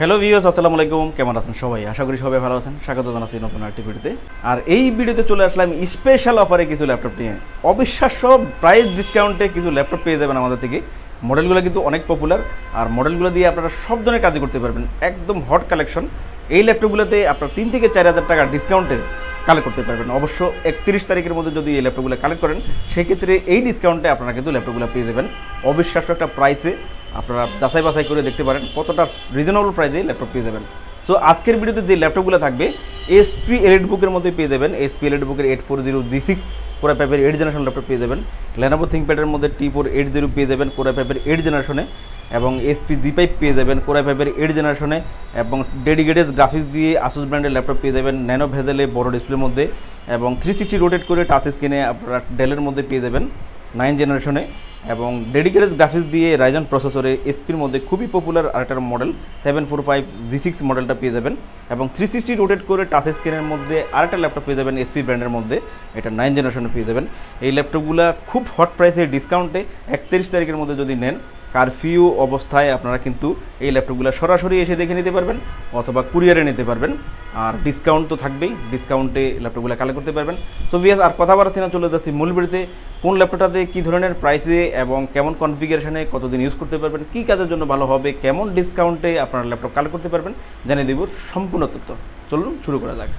Hello viewers, আসসালামু আলাইকুম। কেমন আছেন সবাই? আশা করি সবাই ভালো আছেন। স্বাগত জানাচ্ছি নতুন আরেকটি ভিডিওতে। আর এই ভিডিওতে চলে আসলাম স্পেশাল অফারে কিছু ল্যাপটপ নিয়ে। অবিশ্বাস্য প্রাইস ডিসকাউন্টে কিছু ল্যাপটপ পেয়ে যাবেন আমাদের থেকে। মডেলগুলো কিন্তু অনেক পপুলার, আর মডেলগুলো দিয়ে আপনারা সব ধরনের কাজ করতে পারবেন। একদম হট কালেকশন। এই ল্যাপটপগুলোতে আপনারা 3 থেকে 4,000 টাকা ডিসকাউন্টে কালেক্ট করতে পারবেন। অবশ্য 31 তারিখের মধ্যে যদি এই ল্যাপটপগুলো কালেক্ট করেন, সেক্ষেত্রে এই ডিসকাউন্টে আপনারা কিন্তু ল্যাপটপগুলো পেয়ে যাবেন অবিশ্বাস্য একটা প্রাইসে। আপনারা যাচাই বাছাই করে দেখতে পারেন কতটা রিজনেবল প্রাইসে ল্যাপটপ পেয়ে যাবেন। সো আজকের ভিডিওতে যে ল্যাপটপগুলো থাকবে, HP এলিটবুকের মধ্যে পেয়ে যাবেন। HP এলিটবুকের 840G6 core i5 8 generation laptop পেয়ে যাবেন। Lenovo ThinkPad-এর মধ্যে T480 পেয়ে যাবেন কোর i5 8 জেনারেশনে, এবং HP G5 পেয়ে যাবেন কোর i5 8 জেনারেশনে, এবং ডেডিকেটেড গ্রাফিক্স দিয়ে Asus ব্র্যান্ডের ল্যাপটপ পেয়ে যাবেন ন্যানো ভেজেলে বড় ডিসপ্লের মধ্যে, এবং 360 রোটেট করে টাচ স্ক্রিনে আপনারা ডেলের মধ্যে পেয়ে যাবেন 9 জেনারেশনে, এবং ডেডিকেটেড গ্রাফিক্স দিয়ে রাইজন প্রসেসরে HP-র মধ্যে খুবই পপুলার আরেকটা মডেল 745G6 মডেলটা পেয়ে যাবেন, এবং 360 রোটেট করে টাচ স্ক্রিনের মধ্যে আরেকটা ল্যাপটপ পেয়ে যাবেন HP ব্র্যান্ডের মধ্যে, এটা 9 জেনারেশনে পেয়ে যাবেন। এই ল্যাপটপগুলো খুব হট প্রাইসে ডিসকাউন্টে 31 তারিখের মধ্যে যদি নেন, কারফিউ অবস্থায় আপনারা কিন্তু এই ল্যাপটপগুলো সরাসরি এসে দেখে নিতে পারবেন অথবা কুরিয়ারে নিতে পারবেন। আর ডিসকাউন্ট তো থাকবেই, ডিসকাউন্টে ল্যাপটপগুলো কালেক্ট করতে পারবেন। সো ভিউয়ার্স, আর কথা বাড়াচ্ছি না, চলে যাচ্ছি মূল ভিডিওতে। কোন ল্যাপটপটাতে কী ধরনের প্রাইসে এবং কেমন কনফিগারেশনে কতদিন ইউজ করতে পারবেন, কী কাজের জন্য ভালো হবে, কেমন ডিসকাউন্টে আপনারা ল্যাপটপ কালেক্ট করতে পারবেন জানিয়ে দেব সম্পূর্ণ তথ্য। চলুন শুরু করা যাক।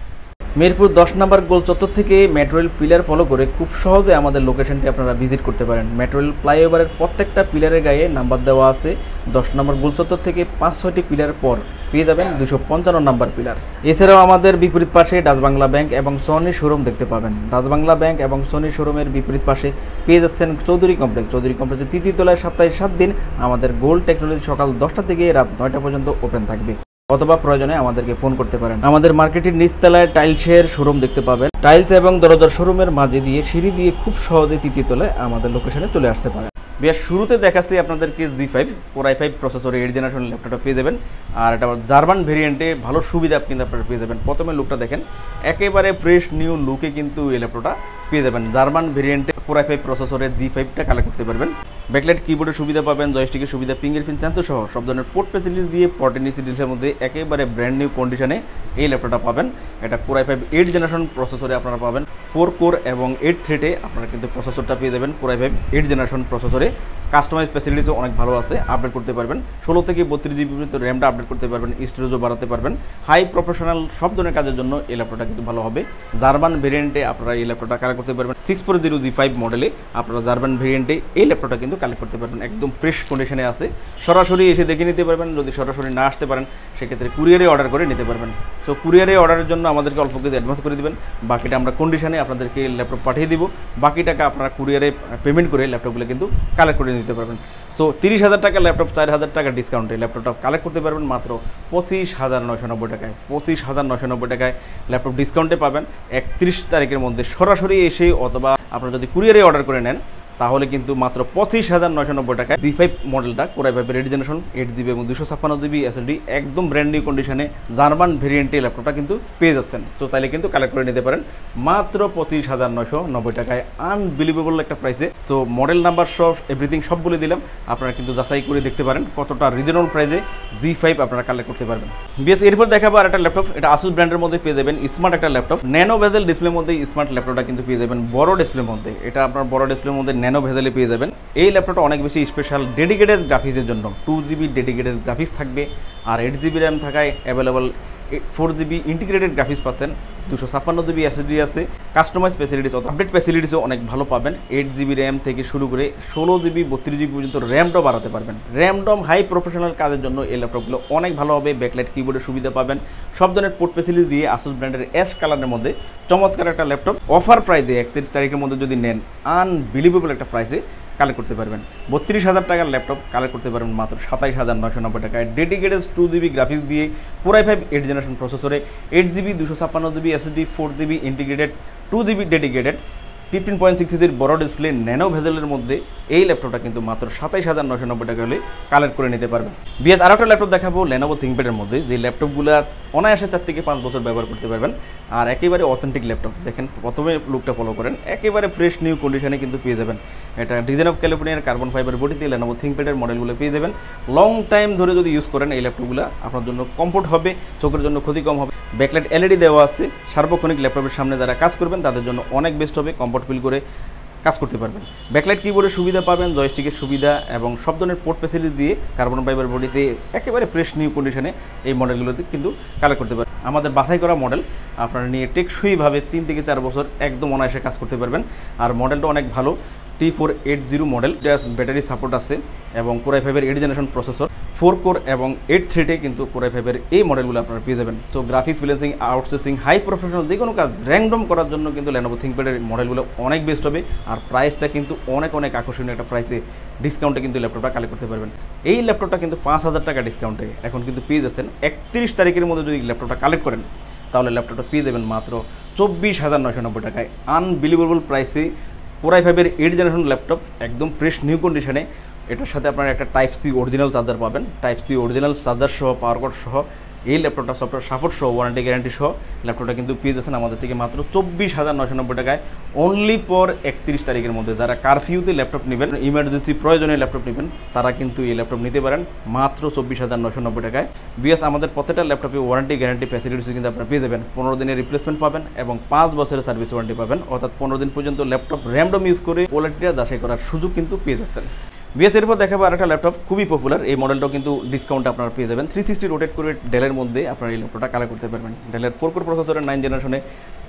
মিরপুর 10 নম্বর গোল চত্বর থেকে মেট্রো রেল পিলার ফলো করে খুব সহজে আমাদের লোকেশনটি আপনারা ভিজিট করতে পারেন। মেট্রো রেল ফ্লাইওভারের প্রত্যেকটা পিলারের গায়ে নাম্বার দেওয়া আছে। 10 নম্বর গোল চত্বর থেকে 5-6টি পিলার পর পেয়ে যাবেন 255 নম্বর পিলার। এছাড়াও আমাদের বিপরীত পাশে ডাচ বাংলা ব্যাংক এবং সনি শোরুম দেখতে পাবেন। ডাচ বাংলা ব্যাংক এবং সনি শোরুমের বিপরীত পাশে পেয়ে যাচ্ছেন চৌধুরী কমপ্লেক্স। চৌধুরী কমপ্লেক্সের 3য় তলায় সপ্তাহে 7 দিন আমাদের গোল্ড টেকনোলজি সকাল 10টা থেকে রাত 9টা পর্যন্ত ওপেন থাকবে, অথবা প্রয়োজনে আমাদেরকে ফোন করতে পারেন। আমাদের মার্কেটের নিচতলায় টাইলসের শোরুম দেখতে পাবেন। টাইলস এবং দরজার শোরুমের মাঝে দিয়ে সিঁড়ি দিয়ে খুব সহজে 3য় তলায় আমাদের লোকেশনে চলে আসতে পারেন। বেশ শুরুতে দেখাচ্ছি আপনাদেরকে G5 কোর i5 প্রসেসরে 8 জেনারেশন ল্যাপটপটা পেয়ে যাবেন। আর এটা জার্মান ভেরিয়েন্টে ভালো সুবিধা কিন্তু আপনারা পেয়ে যাবেন। প্রথমে লুকটা দেখেন, একেবারে ফ্রেশ নিউ লুকে কিন্তু এই ল্যাপটপটা পেয়ে যাবেন। জার্মান ভেরিয়েন্টে কোর i5 প্রসেসরে G5টা কালেক্ট করতে পারবেন। ব্যাকলাইট কিবোর্ডের সুবিধা পাবেন, জয়স্টিকের সুবিধা, ফিঙ্গারপ্রিন্ট সেন্সর সহ সব ধরনের পোর্ট ফ্যাসিলিটি দিয়ে 14 সিরিজের মধ্যে একেবারে ব্র্যান্ড নিউ কন্ডিশনে এই ল্যাপটপটা পাবেন। এটা কোর i5 8 জেনারেশন প্রসেসরে আপনারা পাবেন। 4 কোর এবং 8 থ্রেডে আপনারা কিন্তু প্রসেসরটা পেয়ে যাবেন কোর i5 8 জেনারেশন প্রসেসরে। কাস্টমাইজ ফ্যাসিলিটিসও অনেক ভালো আছে, আপডেট করতে পারবেন। 16 থেকে 32 জিবি পর্যন্ত র্যামটা আপডেট করতে পারবেন, স্টোরেজও বাড়াতে পারবেন। হাই প্রফেশনাল সব ধরনের কাজের জন্য এই ল্যাপটপটা কিন্তু ভালো হবে। জার্মান ভেরিয়েন্টে আপনারা এই ল্যাপটপটা কালেক্ট করতে পারবেন। 640G5 মডেলে আপনারা জার্মান ভেরিয়েন্টে এই ল্যাপটপটা কিন্তু কালেক্ট করতে পারবেন। একদম ফ্রেশ কন্ডিশনে আছে, সরাসরি এসে দেখে নিতে পারবেন। যদি সরাসরি না আসতে পারেন, সেক্ষেত্রে কুরিয়ারে অর্ডার করে নিতে পারবেন। সো কুরিয়ারে অর্ডারের জন্য আমাদেরকে অল্প কিছু অ্যাডভান্স করে দেবেন, বাকিটা আমরা কন্ডিশনে আপনাদেরকে ল্যাপটপ পাঠিয়ে দিব। বাকি টাকা আপনারা কুরিয়ারে পেমেন্ট করে ল্যাপটপগুলো কিন্তু কালেক্ট করে নিতে পারবেন। সো 30,000 টাকা ল্যাপটপ 4,000 টাকা ডিসকাউন্টে ল্যাপটপটা কালেক্ট করতে পারবেন মাত্র 25,990 টাকায়। 25,990 টাকায় ল্যাপটপ ডিসকাউন্টে পাবেন 31 তারিখের মধ্যে। সরাসরি এসে অথবা আপনারা যদি কুরিয়ারে অর্ডার করে নেন, তাহলে কিন্তু মাত্র 25,990 টাকায় G5 মডেলটা কোর i5 8 জেনারেশন 8GB এবং 256GB SSD একদম ব্র্যান্ড নিউ কন্ডিশনে জার্মান ভেরিয়েন্টে ল্যাপটপটা কিন্তু পেয়ে যাচ্ছেন। তো চাইলে কিন্তু কালেক্ট করে নিতে পারেন মাত্র 25,990 টাকায়। আনবিলিভেবল একটা প্রাইসে। তো মডেল নাম্বার সব এভরিথিং সব বলে দিলাম, আপনারা কিন্তু যাচাই করে দেখতে পারেন কতটা রিজনেবল প্রাইসে G5 আপনারা কালেক্ট করতে পারবেন। বেশ, এরপর দেখাবো আর একটা ল্যাপটপ। এটা Asus ব্র্যান্ডের মধ্যে পেয়ে যাবেন, স্মার্ট একটা ল্যাপটপ। ন্যানো ভেজেল ডিসপ্লের মধ্যে স্মার্ট ল্যাপটপটা কিন্তু পেয়ে যাবেন বড় ডিসপ্লের মধ্যে। এটা আপনার বড় ডিসপ্লের মধ্যে ন্যানো ভেজেলে পেয়ে যাবেন। এই ল্যাপটপটা অনেক বেশি স্পেশাল ডেডিকেটেড গ্রাফিক্সের জন্য। 2GB ডেডিকেটেড গ্রাফিক্স থাকবে, আর 8GB র্যাম থাকায় অ্যাভেলেবল 4GB ইন্টিগ্রেটেড গ্রাফিক্স পাচ্ছেন। 256GB SSD আছে। কাস্টমাইজ ফ্যাসিলিটিস আপডেট ফ্যাসিলিটিসও অনেক ভালো পাবেন। 8GB র্যাম থেকে শুরু করে 16GB 32GB পর্যন্ত র্যামটাও বাড়াতে পারবেন। র্যামডম হাই প্রফেশনাল কাজের জন্য এই ল্যাপটপগুলো অনেক ভালো হবে। ব্যাকলাইট কিবোর্ডের সুবিধা পাবেন, সব ধরনের পোর্ট ফ্যাসিলিটি দিয়ে Asus ব্র্যান্ডের অ্যাশ কালারের মধ্যে চমৎকার একটা ল্যাপটপ অফার প্রাইসে 31 তারিখের মধ্যে যদি নেন, আনবিলিভেবল একটা প্রাইসে কালেক্ট করতে পারবেন। 32,000 টাকার ল্যাপটপ কালেক্ট করতে পারবেন মাত্র 27,990 টাকায়। ডেডিকেটেড 2GB গ্রাফিক্স দিয়ে কোর i5 8 জেনারেশন প্রসেসরে 8GB 256GB SSD 4GB integrated 2GB dedicated 15.6 ইঞ্চির বড় ডিসপ্লে ন্যানো ভেজেলের মধ্যে এই ল্যাপটপটা কিন্তু মাত্র 27,990 টাকা হলে কালেক্ট করে নিতে পারবেন। বিএস আর একটা ল্যাপটপ দেখাবো Lenovo ThinkPad-এর মধ্যে, যে ল্যাপটপগুলো অনায়াসে 4 থেকে 5 বছর ব্যবহার করতে পারবেন আর একেবারে অথেন্টিক ল্যাপটপ। দেখেন প্রথমে লুকটা ফলো করেন, একেবারে ফ্রেশ নিউ কন্ডিশনে কিন্তু পেয়ে যাবেন। এটা ডিজাইন অফ ক্যালিফোর্নিয়ার কার্বন ফাইবার বডিতে Lenovo ThinkPad-এর মডেলগুলো পেয়ে যাবেন। লং টাইম ধরে যদি ইউজ করেন এই ল্যাপটপগুলো আপনার জন্য কমফোর্ট হবে, চোখের জন্য ক্ষতি কম হবে। ব্যাকলাইট এলইডি দেওয়া আছে, সার্বক্ষণিক ল্যাপটপের সামনে যারা কাজ করবেন তাদের জন্য অনেক বেস্ট হবে, কমফোর্ট ফিল করে কাজ করতে পারবেন। ব্যাকলাইট কিবোর্ডের সুবিধা পাবেন, জয়স্টিকের সুবিধা এবং সব ধরনের পোর্ট ফ্যাসিলিটি দিয়ে কার্বন ফাইবার বডিতে একেবারে ফ্রেশ নিউ কন্ডিশনে এই মডেলগুলোতে কিন্তু কালেক্ট করতে পারবেন। আমাদের বাছাই করা মডেল আপনারা নিয়ে টেকসইভাবে 3 থেকে 4 বছর একদম অনায়াসে কাজ করতে পারবেন। আর মডেলটা অনেক ভালো, T480 মডেল, ব্যাটারি সাপোর্ট আছে এবং Core i5-এর 8th generation processor, 4 core এবং 8 থ্রেডে কিন্তু Core i5-এর এই মডেলগুলো আপনারা পেয়ে যাবেন। So graphics, freelancing, outsourcing, high professional যে কোনো কাজ র্যান্ডম করার জন্য কিন্তু Lenovo ThinkPad-এর মডেলগুলো অনেক বেস্ট হবে। আর প্রাইসটা কিন্তু অনেক আকর্ষণীয় একটা প্রাইসে ডিসকাউন্টে কিন্তু ল্যাপটপটা কালেক্ট করতে পারবেন। এই ল্যাপটপটা কিন্তু 5,000 টাকা ডিসকাউন্টে এখন কিন্তু পেয়ে যাচ্ছেন। 31 তারিখের মধ্যে যদি ল্যাপটপটা কালেক্ট করেন তাহলে ল্যাপটপটা পেয়ে যাবেন মাত্র 24,990 টাকায়। আনবিলিভেবল প্রাইসে Core i5-এর 8th জেনারেশন ল্যাপটপ একদম ফ্রেশ নিউ কন্ডিশনে। এটার সাথে আপনারা একটা Type-C অরিজিনাল চার্জার পাবেন, Type-C অরিজিনাল চার্জার সহ, পাওয়ার কর্ড সহ এই ল্যাপটপটা সফটওয়্যার সাপোর্ট সহ, ওয়ারেন্টি গ্যারান্টি সহ ল্যাপটপটা কিন্তু পেয়ে যাচ্ছেন আমাদের থেকে মাত্র 24,990 টাকায় অনলি ফর 31 তারিখের মধ্যে। যারা কারফিউতে ল্যাপটপ নেবেন, ইমার্জেন্সি প্রয়োজনীয় ল্যাপটপ নেবেন, তারা কিন্তু এই ল্যাপটপ নিতে পারেন মাত্র 24,990 টাকায়। বিএস আমাদের প্রত্যেকটা ল্যাপটপে ওয়ারেন্টি গ্যারান্টি ফ্যাসিলিটিস কিন্তু আপনারা পেয়ে যাবেন। 15 দিনের রিপ্লেসমেন্ট পাবেন এবং 5 বছরের সার্ভিস ওয়ারেন্টি পাবেন, অর্থাৎ 15 দিন পর্যন্ত ল্যাপটপ র্যান্ডম ইউজ করে কোয়ালিটিটা যাচাই করার সুযোগ কিন্তু পেয়ে যাচ্ছেন। বিএস এরপর দেখাবো আরেকটা ল্যাপটপ খুবই পপুলার, এই মডেলটাও কিন্তু ডিসকাউন্টে আপনারা পেয়ে যাবেন। 360 রোটেট করে ডেলের মধ্যে আপনারা এই ল্যাপটপটা কালেক্ট করতে পারবেন। ডেলের 4 কোর প্রসেসরের 9th জেনারেশনে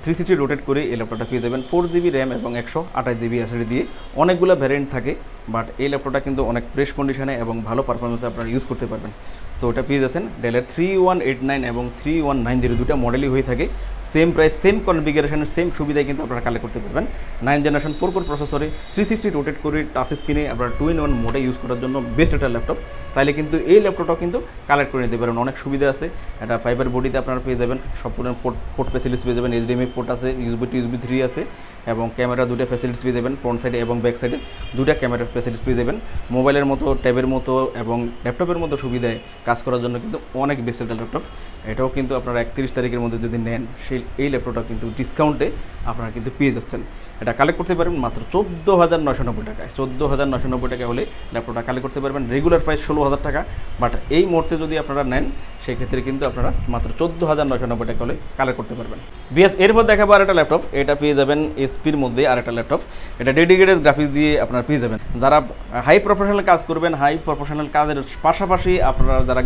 360 রোটেট করে এই ল্যাপটপটা পেয়ে যাবেন। 4GB র্যাম এবং 128GB SSD দিয়ে অনেকগুলো ভ্যারিয়েন্ট থাকে, বাট এই ল্যাপটপটা কিন্তু অনেক ফ্রেশ কন্ডিশনে এবং ভালো পারফরমেন্সে আপনারা ইউজ করতে পারবেন। সো এটা পেয়ে যাচ্ছেন ডেলের 3189 এবং 3190 দুটো মডেলই হয়ে থাকে। সেম প্রাইস, সেম কনফিগারেশনের সেম সুবিধায় কিন্তু আপনারা কালেক্ট করতে পারবেন। 9th জেনারেশন 4 কোর প্রসেসরে 360 রোটেট করে টাচ স্ক্রিনে আপনারা 2-in-1 মোডে ইউজ করার জন্য বেস্ট একটা ল্যাপটপ। চাইলে কিন্তু এই ল্যাপটপটাও কিন্তু কালেক্ট করে নিতে পারেন, অনেক সুবিধা আছে। এটা ফাইবার বডিতে আপনারা পেয়ে যাবেন, সম্পূর্ণ পোর্ট ফ্যাসিলিটিস পেয়ে যাবেন, HDMI পোর্ট আছে, USB to USB 3 আছে এবং ক্যামেরা দুটো ফ্যাসিলিটিস পেয়ে যাবেন, ফ্রন্ট সাইডে এবং ব্যাক সাইডে দুটা ক্যামেরার ফ্যাসিলিটিস পেয়ে যাবেন। মোবাইলের মতো, ট্যাবের মতো এবং ল্যাপটপের মতো সুবিধায় কাজ করার জন্য কিন্তু অনেক বেস্ট একটা ল্যাপটপ। এটাও কিন্তু আপনারা 31 তারিখের মধ্যে যদি নেন এই ল্যাপটপটা কিন্তু ডিসকাউন্টে আপনারা কিন্তু পেয়ে যাচ্ছেন। এটা কালেক্ট করতে পারবেন মাত্র 14,990 টাকায়। 14,990 টাকা হলে ল্যাপটপটা কালেক্ট করতে পারবেন। রেগুলার প্রাইস 16,000 টাকা, বাট এই মুহূর্তে যদি আপনারা নেন সেক্ষেত্রে কিন্তু আপনারা মাত্র 14,990 টাকা হলে কালেক্ট করতে পারবেন। বিএস এরপর দেখাবো আরেকটা ল্যাপটপ, এটা পেয়ে যাবেন এসপির মধ্যে আরেকটা ল্যাপটপ। এটা ডেডিকেটেড গ্রাফিক্স দিয়ে আপনারা পেয়ে যাবেন। যারা হাই প্রফেশনাল কাজ করবেন, হাই প্রফেশনাল কাজের পাশাপাশি আপনারা যারা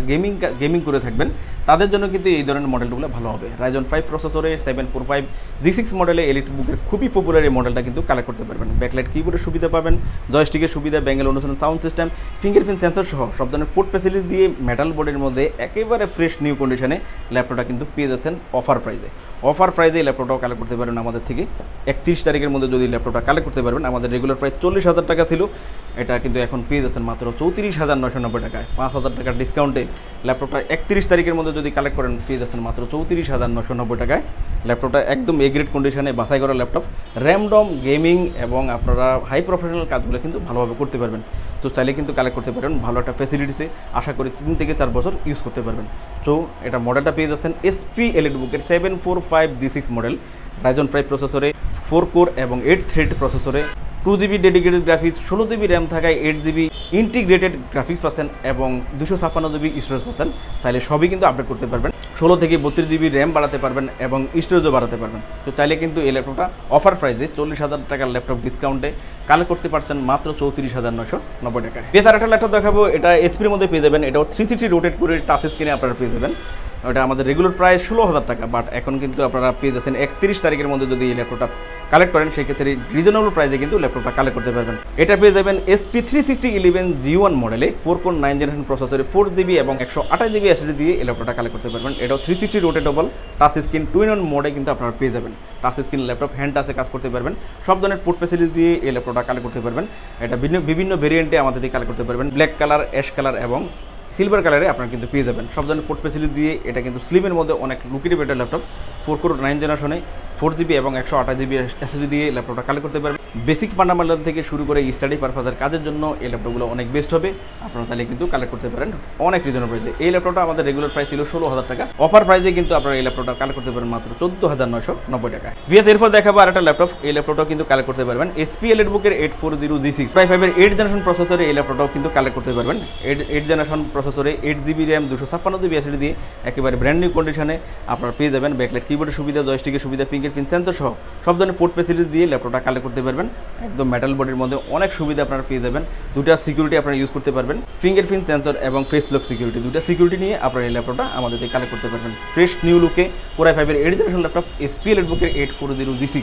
গেমিং করে থাকবেন তাদের জন্য কিন্তু এই ধরনের মডেলগুলো ভালো হবে। Ryzen 5 প্রসেসরে 745 G6 মডেলে এলিট বুকের খুবই পপুলার এই মডেলটা কিন্তু কালেক্ট করতে পারবেন। ব্যাকলাইট কিবোর্ডের সুবিধা পাবেন, জয়স্টিকের সুবিধা, ব্যাঙ্গেল অনুসরণ সাউন্ড সিস্টেম, ফিঙ্গারপ্রিন্ট সেন্সর সহ সব ধরনের পোর্ট ফ্যাসিলিটি দিয়ে মেটাল বোর্ডের মধ্যে একেবারে ফ্রেশ নিউ কন্ডিশনে ল্যাপটপটা কিন্তু পেয়ে যাচ্ছেন অফার প্রাইসে। অফার প্রাইসে এই ল্যাপটপটাও কালেক্ট করতে পারবেন আমাদের থেকে। 31 তারিখের মধ্যে যদি ল্যাপটপটা কালেক্ট করতে পারবেন, আমাদের রেগুলার প্রাইস 40,000 টাকা ছিল, এটা কিন্তু এখন পেয়ে যাচ্ছেন মাত্র 34,990 টাকায়। 5,000 টাকার ডিসকাউন্টে ল্যাপটপটা 31 তারিখের মধ্যে যদি কালেক্ট করেন পেয়ে যাচ্ছেন মাত্র 34,990 টাকায়। ল্যাপটপটা একদম এ গ্রেড কন্ডিশনে বাছাই করা ল্যাপটপ, র্যামডম গেমিং এবং আপনারা হাই প্রফেশনাল কাজগুলো কিন্তু ভালোভাবে করতে পারবেন। তো চাইলে কিন্তু কালেক্ট করতে পারবেন ভালো একটা ফ্যাসিলিটিসে, আশা করি 3 থেকে 4 বছর ইউজ করতে পারবেন। তো এটা মডেলটা পেয়ে যাচ্ছেন এসপি এলিট বুকের 745 G6 মডেল, Ryzen 5 প্রসেসরে, 4 কোর এবং 8 থ্রেড প্রসেসরে, 2GB dedicated graphics, 16GB RAM থাকায় 8GB ইন্টিগ্রেটেড গ্রাফিক্স পাচ্ছেন এবং 256GB স্টোরেজ পাচ্ছেন। চাইলে সবই কিন্তু আপডেট করতে পারবেন, 16 থেকে 32GB র্যাম বাড়াতে পারবেন এবং স্টোরেজও বাড়াতে পারবেন। তো চাইলে কিন্তু এই ল্যাপটপটা অফার প্রাইসে 40,000 টাকার ল্যাপটপ ডিসকাউন্টে কালেক্ট করতে পারছেন মাত্র 34,990 টাকায়। এছাড়া একটা ল্যাপটপ দেখাবো, এটা এসপির মধ্যে পেয়ে যাবেন। এটাও 360 রোটেট করে টাচ স্ক্রিনে আপনারা পেয়ে যাবেন। ওটা আমাদের রেগুলার প্রাইস 16,000 টাকা, বাট এখন কিন্তু আপনারা পেয়ে যাচ্ছেন 31 তারিখের মধ্যে যদি এই ল্যাপটপটা কালেক্ট করেন সেক্ষেত্রে রিজনেবল প্রাইসে কিন্তু ল্যাপটপটা কালেক্ট করতে পারবেন। এটা পেয়ে যাবেন এসপি 36011 G1 মডেলে, 4 কোর 9 জেনারেশন প্রসেসরে, 4GB এবং 128GB SSD দিয়ে এই ল্যাপটপটা কালেক্ট করতে পারবেন। এটাও 360 রোটেটেবল টাচ স্ক্রিন 2-in-1 মোডে কিন্তু আপনারা পেয়ে যাবেন। টাচ স্ক্রিন ল্যাপটপ, হ্যান্ড টাচে কাজ করতে পারবেন, সব ধরনের পোর্ট ফ্যাসিলিটি দিয়ে এই ল্যাপটপটা কালেক্ট করতে পারবেন। এটা বিভিন্ন ভেরিয়েন্টে আমাদের দিয়ে কালেক্ট করতে পারবেন, ব্ল্যাক কালার, অ্যাশ কালার এবং সিলভার কালারে আপনারা কিন্তু পেয়ে যাবেন। সব ধরনের পোর্ট ফ্যাসিলিটি দিয়ে এটা কিন্তু স্লিমের মধ্যে অনেক লুকেটিভ একটা ল্যাপটপ। 4 কোর 9 জেনারেশনে 4GB এবং 128GB SSD দিয়ে ল্যাপটপটা কালেক্ট করতে পারবেন। বেসিক ফান্ডামেন্টাল থেকে শুরু করে স্টাডি পারপাসের কাজের জন্য এই ল্যাপটপগুলো অনেক বেস্ট হবে। আপনারা চাইলে কিন্তু কালেক্ট করতে পারেন অনেক রিজনেবল প্রাইসে। এই ল্যাপটপটা আমাদের রেগুলার প্রাইস ছিল 16,000 টাকা, অফার প্রাইসে কিন্তু আপনারা এই ল্যাপটপটা কালেক্ট করতে পারেন মাত্র 14,990 টাকা। ভিএস এরপর দেখাবো আরেকটা ল্যাপটপ, এই ল্যাপটপটাও কিন্তু কালেক্ট করতে পারবেন HP এলিটবুকের 840G6 i5 এর 8 জেনারেশন প্রসেসরে এই ল্যাপটপটাও কিন্তু কালেক্ট করতে পারবেন। 8 জেনারেশন প্রসেসরে 8GB RAM 256GB SSD দিয়ে একেবারে ব্র্যান্ড নিউ কন্ডিশনে আপনারা পেয়ে যাবেন। ব্যাকলাইট কিবোর্ডের সুবিধা, জয়স্টিকের সুবিধা, ফিঙ্গারপ্রিন্ট সেন্সর সহ সব ধরনের পোর্ট ফ্যাসিলিটি দিয়ে ল্যাপটপটা কালেক্ট করতে পারবেন। একদম মেটাল বডির মধ্যে অনেক সুবিধা আপনারা পেয়ে যাবেন। দুটা সিকিউরিটি আপনারা ইউজ করতে পারবেন, ফিঙ্গারপ্রিন্ট সেন্সর এবং ফেস লক সিকিউরিটি, দুটা সিকিউরিটি নিয়ে আপনারা এই ল্যাপটপটা আমাদের দিয়ে কালেক্ট করতে পারবেন। ফ্রেশ নিউ লুকে Core i5 এর 8 জেনারেশন ল্যাপটপ HP এলিটবুকের 840G6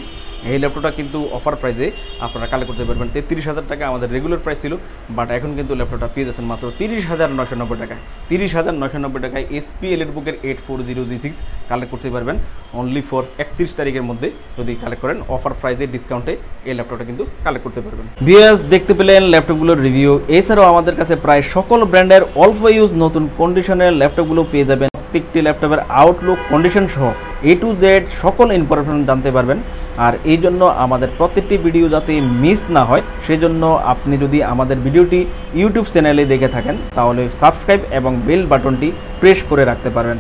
এই ল্যাপটপটা কিন্তু অফার প্রাইসে আপনারা কালেক্ট করতে পারবেন। 33,000 টাকা আমাদের রেগুলার প্রাইস ছিল, বাট এখন কিন্তু ল্যাপটপটা পেয়ে যাচ্ছেন মাত্র 30,990 টাকায়। 30,990 টাকায় HP এলিটবুকের 840G6 কালেক্ট করতে পারবেন অনলি ফর 31 তারিখের মধ্যে যদি কালেক্ট করেন অফার প্রাইসে ডিসকাউন্টে এই ল্যাপটপটা কিন্তু কালেক্ট করতে পারবেন। ভিউয়ার্স দেখতে পেলেন ল্যাপটপগুলোর রিভিউ। এছাড়াও আমাদের কাছে প্রায় সকল ব্র্যান্ডের অল্প ইউজ নতুন কন্ডিশনের ল্যাপটপগুলো পেয়ে যাবেন। প্রত্যেকটি ল্যাপটপের আউটলুক, কন্ডিশন সহ A to Z সকল ইনফরমেশন জানতে পারবেন। আর এই জন্য আমাদের প্রত্যেকটি ভিডিও যাতে মিস না হয় সেজন্য আপনি যদি আমাদের ভিডিওটি ইউটিউব চ্যানেলে দেখে থাকেন তাহলে সাবস্ক্রাইব এবং বেল বাটনটি প্রেস করে রাখতে পারবেন।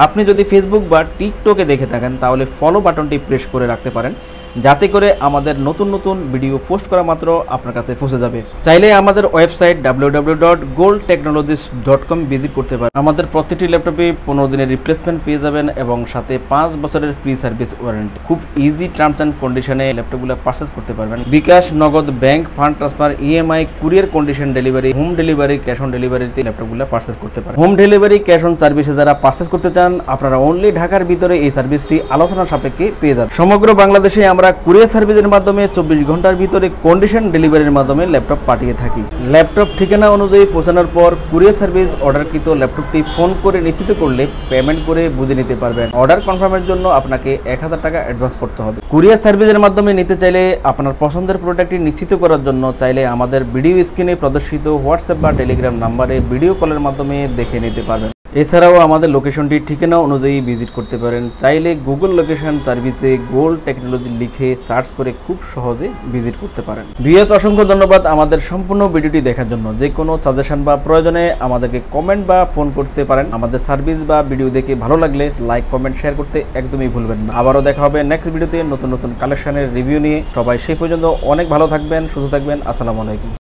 আপনি যদি ফেসবুক বা টিকটকে দেখে থাকেন তাহলে ফলো বাটনটি প্রেস করে রাখতে পারেন, যাতে করে আমাদের নতুন নতুন ভিডিও পোস্ট করা মাত্র আপনার কাছে পৌঁছে যাবে। চাইলে আমাদের ওয়েবসাইট www.goldtechnologies.com ভিজিট করতে পারেন। আমাদের প্রতিটি ল্যাপটপে 15 দিনের রিপ্লেসমেন্ট পেয়ে যাবেন এবং সাথে 5 বছরের ফ্রি সার্ভিস ওয়ারেন্টি। খুব ইজি টার্মস অ্যান্ড কন্ডিশনে ল্যাপটপগুলো পারচেস করতে পারবেন। বিকাশ, নগদ, bank, fund transfer, EMI, courier condition delivery, home delivery, cash on ডেলিভারিতে ল্যাপটপগুলো পারচেস করতে পারেন। হোম ডেলিভারি, ক্যাশ অন সার্ভিসে যারা পারচেস করতে চান আপনারা অনলি ঢাকার ভিতরে এই সার্ভিসটি আলোচনার সাপেক্ষে পেয়ে যাবেন। সমগ্র বাংলাদেশে আমরা কুরিয়ার সার্ভিসের মাধ্যমে 24 ঘন্টার ভিতরে কন্ডিশন ডেলিভারির মাধ্যমে ল্যাপটপ পাঠিয়ে থাকি। ল্যাপটপ ঠিকানা অনুযায়ী পৌঁছানোর পর কুরিয়ার সার্ভিস অর্ডারকৃত ল্যাপটপটি ফোন করে নিশ্চিত করলে পেমেন্ট করে বুঝে নিতে পারবেন। অর্ডার কনফার্মের জন্য আপনাকে 1000 টাকা অ্যাডভান্স করতে হবে। কুরিয়ার সার্ভিসের মাধ্যমে নিতে চাইলে আপনার পছন্দের প্রোডাক্টটি নিশ্চিত করার জন্য চাইলে আমাদের ভিডিও স্ক্রিনে প্রদর্শিত হোয়াটসঅ্যাপ বা টেলিগ্রাম নাম্বারে ভিডিও কলের মাধ্যমে দেখে নিতে পারবেন। এছাড়াও আমাদের লোকেশনটি ঠিকানা অনুযায়ী ভিজিট করতে পারেন। চাইলে গুগল লোকেশন সার্ভিসে গোল্ড টেকনোলজি লিখে সার্চ করে খুব সহজে ভিজিট করতে পারেন। ভিউয়ার্স অসংখ্য ধন্যবাদ আমাদের সম্পূর্ণ ভিডিওটি দেখার জন্য। যে কোনো সাজেশন বা প্রয়োজনে আমাদেরকে কমেন্ট বা ফোন করতে পারেন। আমাদের সার্ভিস বা ভিডিও দেখে ভালো লাগলে লাইক, কমেন্ট, শেয়ার করতে একদমই ভুলবেন না। আবারও দেখা হবে নেক্সট ভিডিওতে নতুন নতুন কালেকশনের রিভিউ নিয়ে। সবাই সেই পর্যন্ত অনেক ভালো থাকবেন, সুস্থ থাকবেন। আসসালামু আলাইকুম।